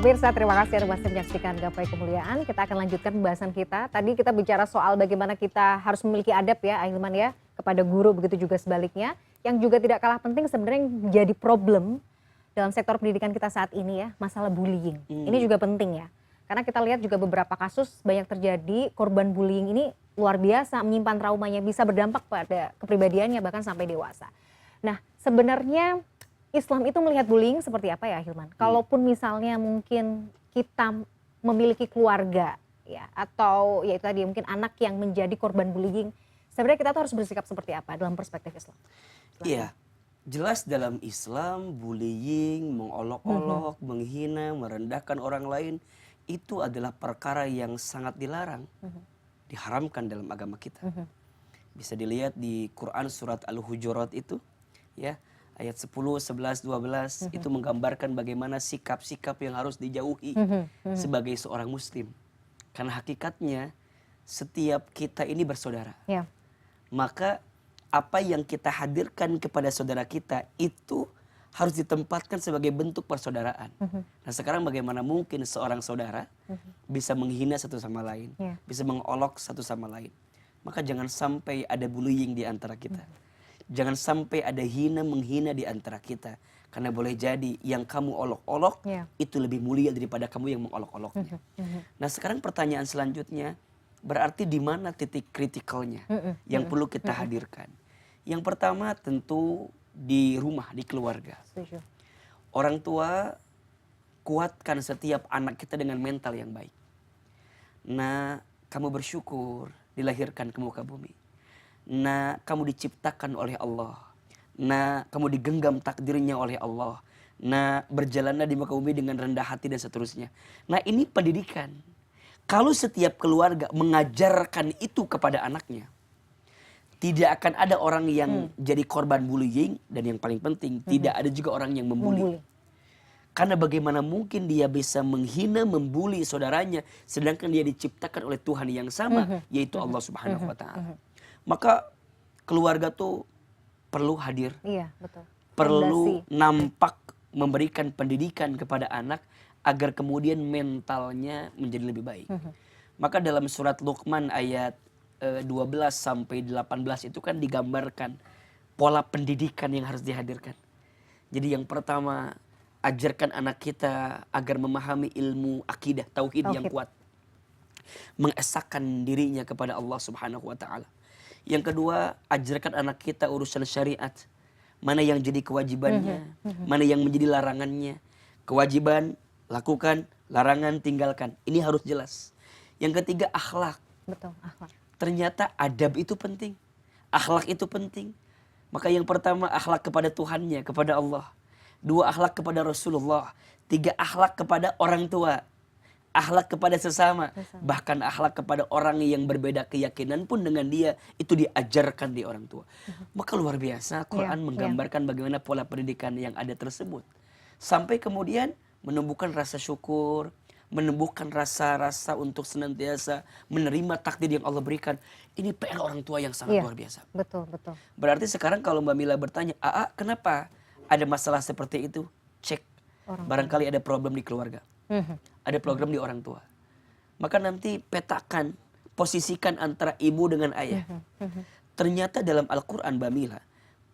Pemirsa, terima kasih Anda masih menyaksikan Gapai Kemuliaan. Kita akan lanjutkan pembahasan kita. Tadi kita bicara soal bagaimana kita harus memiliki adab ya, Ahilman ya, kepada guru, begitu juga sebaliknya. Yang juga tidak kalah penting sebenarnya yang jadi problem dalam sektor pendidikan kita saat ini ya, masalah bullying. Ini juga penting ya. Karena kita lihat juga beberapa kasus banyak terjadi, korban bullying ini luar biasa, menyimpan traumanya, bisa berdampak pada kepribadiannya bahkan sampai dewasa. Nah, sebenarnya Islam itu melihat bullying seperti apa ya Hilman? Kalaupun misalnya mungkin kita memiliki keluarga ya, atau ya itu tadi mungkin anak yang menjadi korban bullying, sebenarnya kita tuh harus bersikap seperti apa dalam perspektif Islam? Iya, jelas dalam Islam bullying, mengolok-olok, menghina, merendahkan orang lain itu adalah perkara yang sangat dilarang, diharamkan dalam agama kita. Bisa dilihat di Quran surat Al-Hujurat itu, ya. Ayat 10, 11, 12 itu menggambarkan bagaimana sikap-sikap yang harus dijauhi sebagai seorang muslim. Karena hakikatnya setiap kita ini bersaudara. Ya. Maka apa yang kita hadirkan kepada saudara kita itu harus ditempatkan sebagai bentuk persaudaraan. Nah sekarang bagaimana mungkin seorang saudara bisa menghina satu sama lain, bisa mengolok satu sama lain. Maka jangan sampai ada bullying di antara kita. Jangan sampai ada hina menghina di antara kita. Karena boleh jadi yang kamu olok-olok itu lebih mulia daripada kamu yang mengolok-oloknya. Nah sekarang pertanyaan selanjutnya, berarti di mana titik kritikalnya yang perlu kita hadirkan? Yang pertama tentu di rumah, di keluarga. Orang tua kuatkan setiap anak kita dengan mental yang baik. Nah kamu bersyukur dilahirkan ke muka bumi. Nah, kamu diciptakan oleh Allah. Nah, kamu digenggam takdirnya oleh Allah. Nah, berjalanlah di muka bumi dengan rendah hati dan seterusnya. Nah, ini pendidikan. Kalau setiap keluarga mengajarkan itu kepada anaknya, tidak akan ada orang yang jadi korban bullying. Dan yang paling penting, tidak ada juga orang yang membuli. Karena bagaimana mungkin dia bisa menghina, membuli saudaranya, sedangkan dia diciptakan oleh Tuhan yang sama, yaitu Allah Subhanahu wa Ta'ala. Maka keluarga tuh perlu hadir, betul. perlu nampak memberikan pendidikan kepada anak agar kemudian mentalnya menjadi lebih baik. Maka dalam surat Luqman ayat 12 sampai 18 itu kan digambarkan pola pendidikan yang harus dihadirkan. Jadi yang pertama, ajarkan anak kita agar memahami ilmu akidah, tauhid yang kuat. Mengesahkan dirinya kepada Allah Subhanahu wa Ta'ala. Yang kedua, ajarkan anak kita urusan syariat. Mana yang jadi kewajibannya, mana yang menjadi larangannya. Kewajiban, lakukan, larangan, tinggalkan. Ini harus jelas. Yang ketiga, akhlak. Betul, akhlak. Ternyata adab itu penting. Akhlak itu penting. Maka yang pertama, akhlak kepada Tuhannya, kepada Allah. 2, akhlak kepada Rasulullah. 3, akhlak kepada orang tua. Akhlak kepada sesama. Bahkan akhlak kepada orang yang berbeda keyakinan pun dengan dia, itu diajarkan di orang tua. Maka luar biasa Quran menggambarkan bagaimana pola pendidikan yang ada tersebut. Sampai kemudian menumbuhkan rasa syukur, menumbuhkan rasa-rasa untuk senantiasa menerima takdir yang Allah berikan. Ini PR orang tua yang sangat luar biasa. Betul, betul. Berarti sekarang kalau Mbak Mila bertanya, kenapa ada masalah seperti itu? Cek, barangkali ada problem di keluarga. Ada program di orang tua. Maka nanti petakan, posisikan antara ibu dengan ayah. Ternyata dalam Al-Quran Mbak Mila,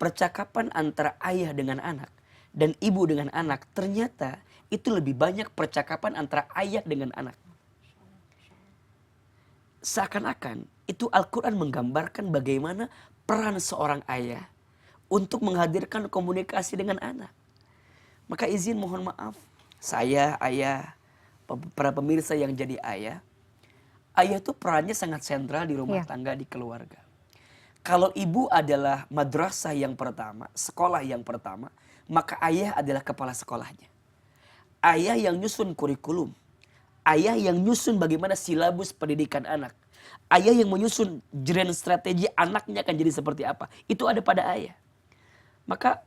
percakapan antara ayah dengan anak dan ibu dengan anak, ternyata itu lebih banyak percakapan antara ayah dengan anak. Seakan-akan itu Al-Quran menggambarkan bagaimana peran seorang ayah untuk menghadirkan komunikasi dengan anak. Maka izin mohon maaf, saya, ayah, para pemirsa yang jadi ayah itu perannya sangat sentral di rumah tangga, di keluarga. Kalau ibu adalah madrasah yang pertama, sekolah yang pertama, maka ayah adalah kepala sekolahnya. Ayah yang nyusun kurikulum, ayah yang nyusun bagaimana silabus pendidikan anak, ayah yang menyusun grand strategi anaknya akan jadi seperti apa, itu ada pada ayah. Maka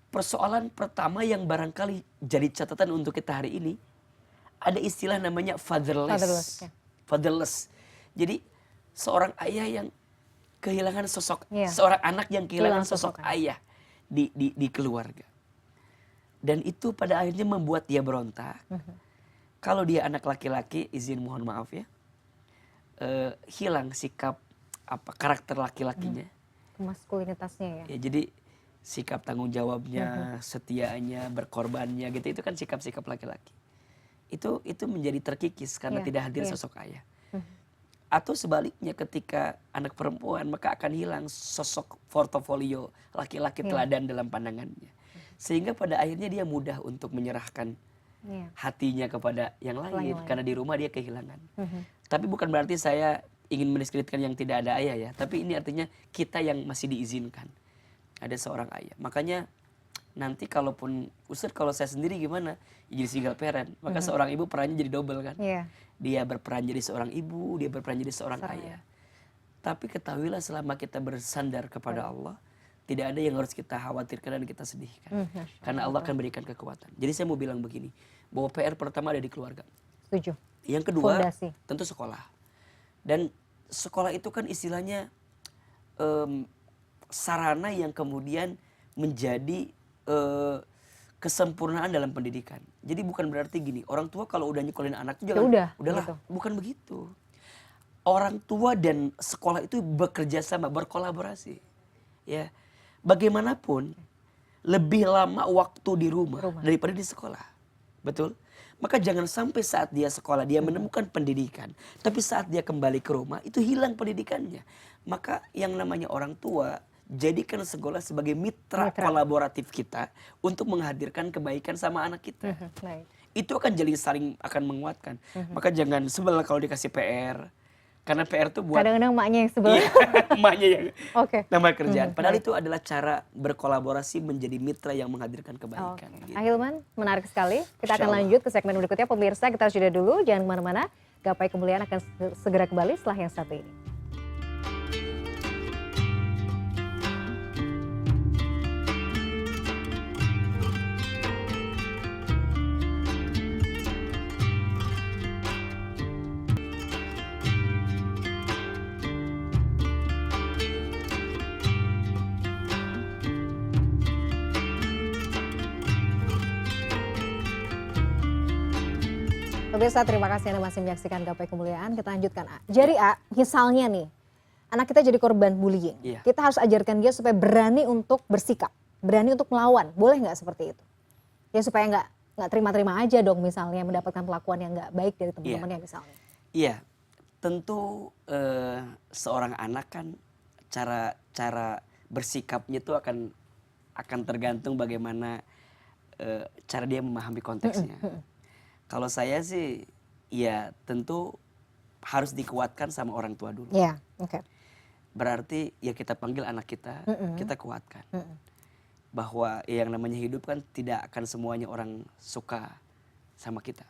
persoalan pertama yang barangkali jadi catatan untuk kita hari ini, ada istilah namanya fatherless. Fatherless. Jadi seorang ayah yang kehilangan sosok, seorang anak yang kehilangan sosok ayah di keluarga. Dan itu pada akhirnya membuat dia berontak. Kalau dia anak laki-laki, izin mohon maaf ya, hilang sikap karakter laki-lakinya. Maskulinitasnya ya. Ya, jadi sikap tanggung jawabnya, setianya, berkorbannya gitu, itu kan sikap-sikap laki-laki. Itu menjadi terkikis karena tidak hadir sosok ayah. Atau sebaliknya, ketika anak perempuan, maka akan hilang sosok portofolio laki-laki teladan dalam pandangannya. Sehingga pada akhirnya dia mudah untuk menyerahkan hatinya kepada yang lain. Karena di rumah dia kehilangan. Tapi bukan berarti saya ingin mendiskreditkan yang tidak ada ayah ya. Tapi ini artinya kita yang masih diizinkan ada seorang ayah. Makanya nanti kalaupun Ustaz, kalau saya sendiri gimana? Jadi single parent. Maka seorang ibu perannya jadi double kan. Dia berperan jadi seorang ibu, dia berperan jadi seorang ayah. Tapi ketahuilah, selama kita bersandar kepada Allah, tidak ada yang harus kita khawatirkan dan kita sedihkan. Karena Allah akan berikan kekuatan. Jadi saya mau bilang begini, bahwa PR pertama ada di keluarga. Setuju. Yang kedua, Fondasi. tentu sekolah. Dan sekolah itu kan istilahnya sarana yang kemudian menjadi kesempurnaan dalam pendidikan. Jadi bukan berarti gini, orang tua kalau udah nyekolahin anak itu jangan, udahlah, gitu. Bukan begitu. Orang tua dan sekolah itu bekerja sama, berkolaborasi. Ya, bagaimanapun lebih lama waktu di rumah daripada di sekolah, betul? Maka jangan sampai saat dia sekolah dia menemukan pendidikan, tapi saat dia kembali ke rumah itu hilang pendidikannya. Maka yang namanya orang tua, jadikan sekolah sebagai mitra kolaboratif kita untuk menghadirkan kebaikan sama anak kita. Itu akan jadi saling akan menguatkan. Maka jangan sebel kalau dikasih PR. Karena PR itu buat kadang-kadang emaknya yang sebel. Emaknya yang nambah kerjaan. Padahal itu adalah cara berkolaborasi menjadi mitra yang menghadirkan kebaikan. Gitu. Ahilman, menarik sekali. Kita akan lanjut ke segmen berikutnya. Pemirsa, kita sudah dulu. Jangan kemana-mana. Gapai Kemuliaan akan segera kembali setelah yang satu ini. Pemirsa, terima kasih Anda masih menyaksikan Gapai Kemuliaan. Kita lanjutkan, A. Jadi A, misalnya nih, anak kita jadi korban bullying. Kita harus ajarkan dia supaya berani untuk bersikap, berani untuk melawan. Boleh nggak seperti itu? Ya supaya nggak terima-terima aja dong misalnya mendapatkan perlakuan yang nggak baik dari teman-temannya misalnya. Iya, tentu seorang anak kan cara bersikapnya itu akan tergantung bagaimana cara dia memahami konteksnya. Kalau saya sih, ya tentu harus dikuatkan sama orang tua dulu. Berarti ya kita panggil anak kita, kita kuatkan. Bahwa yang namanya hidup kan tidak akan semuanya orang suka sama kita.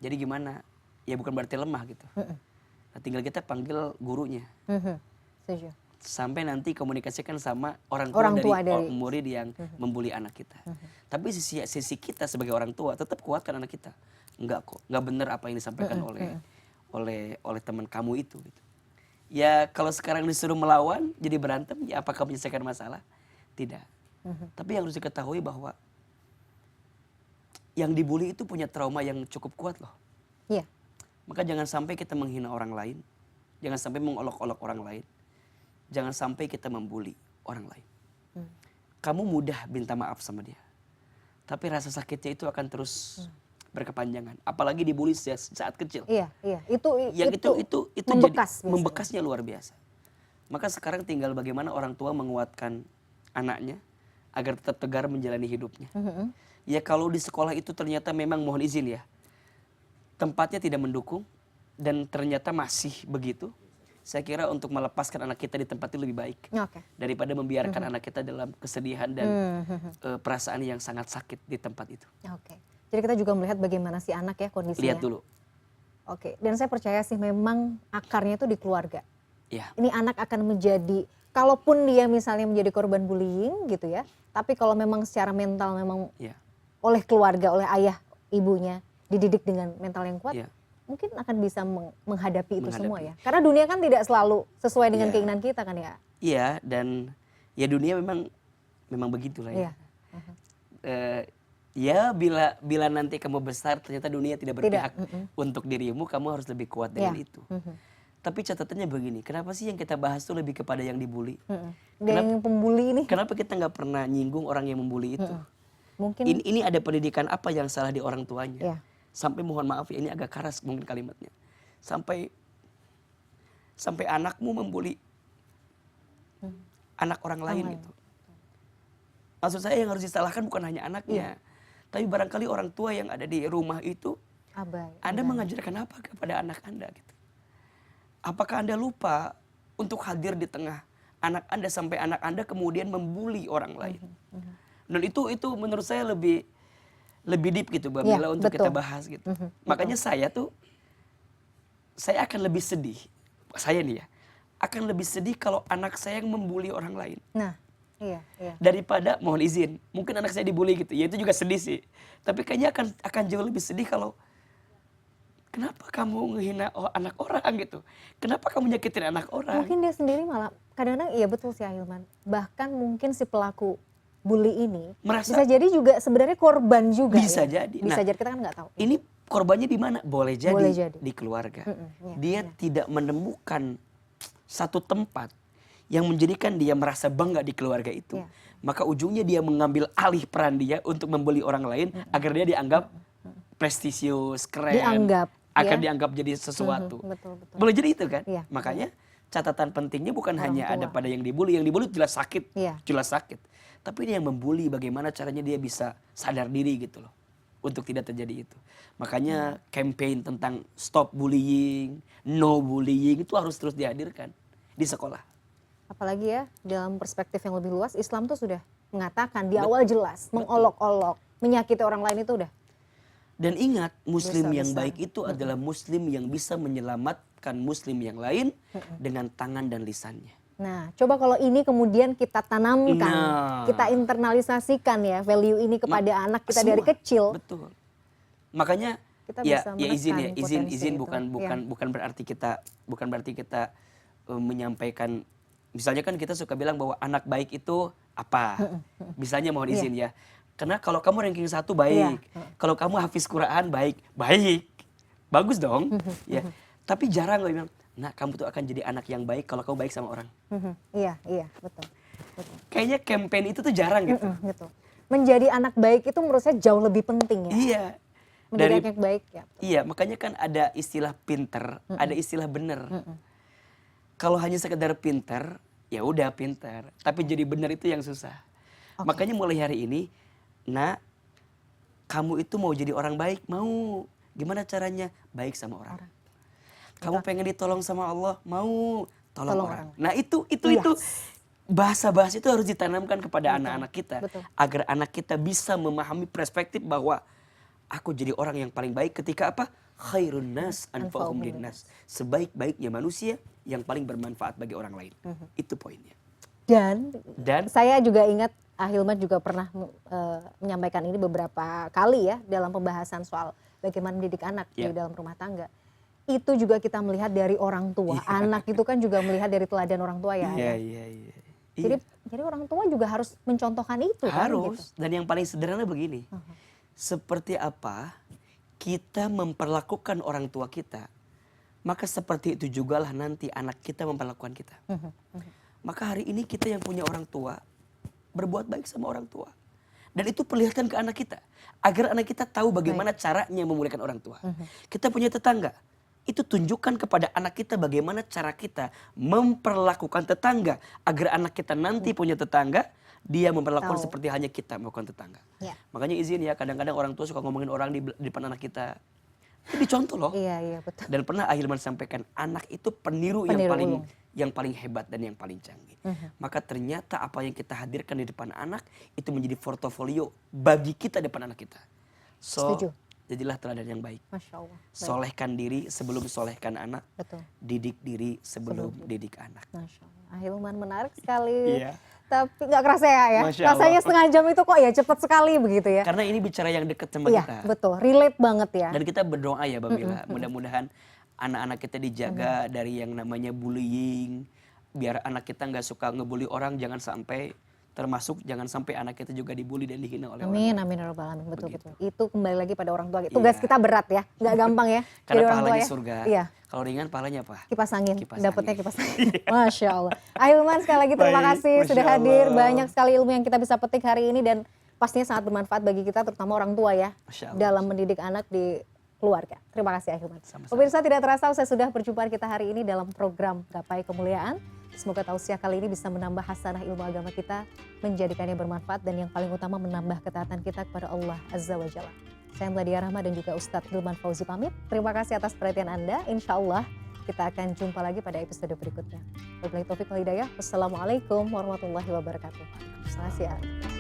Jadi gimana? Ya bukan berarti lemah gitu. Nah, tinggal kita panggil gurunya. Setuju. Sampai nanti komunikasikan sama orang tua dari murid yang membuli anak kita. Tapi sisi kita sebagai orang tua tetap kuatkan anak kita. Enggak kok, enggak benar apa yang disampaikan oleh teman kamu itu gitu. Ya kalau sekarang disuruh melawan jadi berantem, ya apakah menyelesaikan masalah? Tidak. Tapi yang harus diketahui bahwa yang dibully itu punya trauma yang cukup kuat loh. Maka jangan sampai kita menghina orang lain, jangan sampai mengolok-olok orang lain, jangan sampai kita membuli orang lain. Kamu mudah minta maaf sama dia, tapi rasa sakitnya itu akan terus berkepanjangan. Apalagi dibully saat kecil. Itu membekasnya luar biasa. Maka sekarang tinggal bagaimana orang tua menguatkan anaknya agar tetap tegar menjalani hidupnya. Ya kalau di sekolah itu ternyata memang mohon izin ya, tempatnya tidak mendukung dan ternyata masih begitu, saya kira untuk melepaskan anak kita di tempat itu lebih baik daripada membiarkan anak kita dalam kesedihan dan perasaan yang sangat sakit di tempat itu. Jadi kita juga melihat bagaimana si anak ya kondisinya. Lihat dulu. Dan saya percaya sih memang akarnya itu di keluarga. Ini anak akan menjadi, kalaupun dia misalnya menjadi korban bullying gitu ya, tapi kalau memang secara mental memang oleh keluarga, oleh ayah, ibunya dididik dengan mental yang kuat, mungkin akan bisa menghadapi itu semua ya. Karena dunia kan tidak selalu sesuai dengan keinginan kita kan ya. Dan ya dunia memang begitulah ya. Ya, bila bila nanti kamu besar ternyata dunia tidak Tidak. berpihak untuk dirimu, kamu harus lebih kuat dengan Ya. itu. Tapi catatannya begini, kenapa sih yang kita bahas tuh lebih kepada yang dibully? Dia Kenapa yang pembuli ini. kenapa kita nggak pernah nyinggung orang yang membuli itu? Mungkin Ini ada pendidikan apa yang salah di orang tuanya? ya. Sampai mohon maaf ya, ini agak keras mungkin kalimatnya. Sampai sampai anakmu membuli anak orang lain lain. gitu. Maksud saya yang harus disalahkan bukan hanya anaknya, tapi barangkali orang tua yang ada di rumah itu, Abai. Anda mengajarkan apa kepada anak Anda gitu. Apakah Anda lupa untuk hadir di tengah anak Anda sampai anak Anda kemudian membuli orang lain? Dan itu menurut saya lebih deep gitu Mbak Iya, Mila untuk betul. kita bahas gitu. Makanya saya akan lebih sedih. Saya nih ya, akan lebih sedih kalau anak saya yang membuli orang lain. Nah, iya. Daripada mohon izin, mungkin anak saya dibully gitu. Ya itu juga sedih sih. Tapi kayaknya akan jauh lebih sedih kalau kenapa kamu ngehina anak orang gitu? Kenapa kamu nyakitin anak orang? Mungkin dia sendiri malah kadang-kadang iya betul sih Ahilman. Bahkan mungkin si pelaku bully ini Merasa- bisa jadi juga sebenarnya korban juga. Bisa ya. jadi. Bisa Nah, jadi kita kan nggak tahu. Ini korbannya di mana? Boleh jadi jadi. di keluarga. iya, Dia tidak menemukan satu tempat yang menjadikan dia merasa bangga di keluarga itu. Iya. Maka ujungnya dia mengambil alih peran dia untuk membuli orang lain agar dia dianggap prestisius, keren. Dianggap, Akan ya. dianggap jadi sesuatu. Betul. Boleh jadi itu kan? Iya, Makanya catatan pentingnya bukan Orang hanya tua. ada pada yang dibully. Yang dibully jelas sakit. Iya. Jelas sakit. Tapi ini yang membuli bagaimana caranya dia bisa sadar diri gitu loh. Untuk tidak terjadi itu. Makanya campaign tentang stop bullying, no bullying itu harus terus dihadirkan di sekolah. Apalagi ya dalam perspektif yang lebih luas Islam tuh sudah mengatakan di awal jelas mengolok-olok, menyakiti orang lain itu udah. Dan ingat, muslim Dosa yang besar. baik itu adalah muslim yang bisa menyelamatkan muslim yang lain dengan tangan dan lisannya. Nah, coba kalau ini kemudian kita tanamkan, Nah. kita internalisasikan ya value ini kepada anak kita dari Semua. kecil. Betul. Makanya Kita ya bisa izin menekan potensi izin itu. bukan berarti kita menyampaikan, misalnya kan kita suka bilang bahwa anak baik itu apa? Misalnya mohon izin ya. Karena kalau kamu ranking 1 baik, kalau kamu hafiz Quran baik. Bagus dong. Ya. Tapi jarang gue bilang, "Nah, kamu tuh akan jadi anak yang baik kalau kamu baik sama orang." Iya, betul. Kayaknya campaign itu tuh jarang gitu. Gitu. Menjadi anak baik itu menurut saya jauh lebih penting ya. Iya. Menjadi anak yang baik ya. Iya, makanya kan ada istilah pinter, ada istilah bener. Kalau hanya sekedar pinter, ya udah pinter. Tapi jadi bener itu yang susah. Makanya mulai hari ini, nak, kamu itu mau jadi orang baik, mau. Gimana caranya? Baik sama orang. Kamu pengen ditolong sama Allah, mau tolong orang. Nah itu bahasa-bahasa itu harus ditanamkan kepada anak-anak kita. Betul. Agar anak kita bisa memahami perspektif bahwa aku jadi orang yang paling baik ketika apa? Khairun nas anfa'uhum linnas. Sebaik-baiknya manusia yang paling bermanfaat bagi orang lain. Itu poinnya. Dan saya saya juga ingat Ahilman juga pernah menyampaikan ini beberapa kali ya dalam pembahasan soal bagaimana mendidik anak di dalam rumah tangga. Itu juga kita melihat dari orang tua. Anak itu kan juga melihat dari teladan orang tua ya. Iya. Jadi orang tua juga harus mencontohkan itu kan Harus. gitu. Dan yang paling sederhana begini. Seperti apa kita memperlakukan orang tua kita, maka seperti itu jugalah nanti anak kita memperlakukan kita. Maka hari ini kita yang punya orang tua, berbuat baik sama orang tua. Dan itu perlihatkan ke anak kita. Agar anak kita tahu bagaimana caranya memuliakan orang tua. Kita punya tetangga. Itu tunjukkan kepada anak kita bagaimana cara kita memperlakukan tetangga. Agar anak kita nanti punya tetangga, dia memperlakukan seperti hanya kita melakukan tetangga. Makanya izin ya, kadang-kadang orang tua suka ngomongin orang di depan anak kita. Itu dicontoh loh. Iya, betul. Dan pernah Ahilman sampaikan, anak itu peniru yang paling hebat dan yang paling canggih. Maka ternyata apa yang kita hadirkan di depan anak itu menjadi portofolio bagi kita depan anak kita. Setuju. Jadilah teladan yang baik. Masya Allah. Solehkan diri sebelum solehkan anak. Betul. Didik diri sebelum didik anak. Masya Allah. Ahilman menarik sekali. Iya. Tapi gak kerasa ya. Masya Rasanya Allah. setengah jam itu kok ya cepat sekali begitu ya. Karena ini bicara yang dekat sama Iya, kita. betul. Relate banget ya. Dan kita berdoa ya Mbak Mila, mudah-mudahan anak-anak kita dijaga dari yang namanya bullying. Biar anak kita gak suka ngebully orang, jangan sampai termasuk jangan sampai anak kita juga dibully dan dihina oleh orang Amin, lain. amin ya rabbal alamin. Betul, Begitu. betul. Itu kembali lagi pada orang tua. Tugas Iya. kita berat ya, nggak gampang ya. Karena Jadi orang tua pahalanya ya. surga. Iya. Kalau ringan pahalanya apa? Kipas angin, Kipas dapatnya angin. kipas angin. Masya Allah. Ahilman sekali lagi terima Baik, kasih sudah Masya hadir. Allah. Banyak sekali ilmu yang kita bisa petik hari ini dan pastinya sangat bermanfaat bagi kita terutama orang tua ya. Masya Allah. Dalam mendidik anak di keluarga. Terima kasih Ahilman. Sama-sama. Pemirsa tidak terasa usai sudah perjumpaan kita hari ini dalam program Gapai Kemuliaan. Semoga tausiah kali ini bisa menambah hasanah ilmu agama kita, menjadikannya bermanfaat dan yang paling utama menambah ketaatan kita kepada Allah Azza wa Jalla. Saya Mladia Rahma dan juga Ustadz Hilman Fauzi pamit. Terima kasih atas perhatian Anda. Insya Allah kita akan jumpa lagi pada episode berikutnya. Wabillahi taufiq wal hidayah. Wassalamualaikum warahmatullahi wabarakatuh. Terima kasih ya.